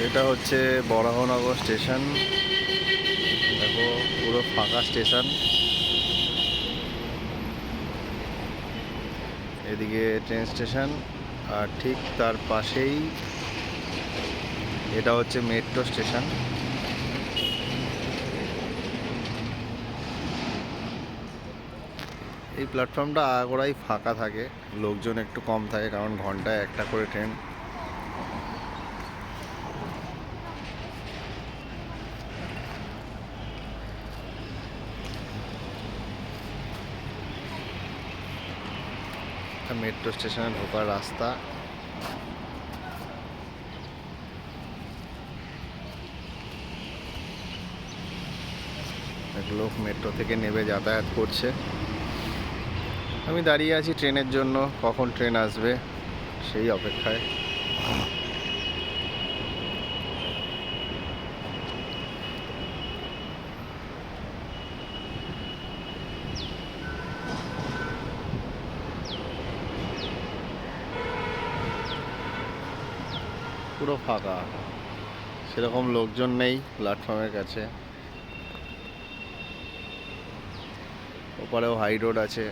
এটা হচ্ছে বরাহনগর স্টেশন। দেখো পুরো ফাঁকা স্টেশন। এদিকে ট্রেন স্টেশন, আর ঠিক তার পাশেই এটা হচ্ছে মেট্রো স্টেশন। এই প্ল্যাটফর্মটা আগাগোড়াই ফাঁকা থাকে, লোকজন একটু কম থাকে, কারণ ঘন্টায় একটা করে ট্রেন। মেট্রো স্টেশনে ঢোকার রাস্তা। লোক মেট্রো থেকে নেমে যাতায়াত করছে। আমি দাঁড়িয়ে আছি ট্রেনের জন্য, কখন ট্রেন আসবে সেই অপেক্ষায়। পুরো ফাঁকা, সেরকম লোকজন নেই প্ল্যাটফর্মের কাছে। ওপারেও হাই রোড আছে।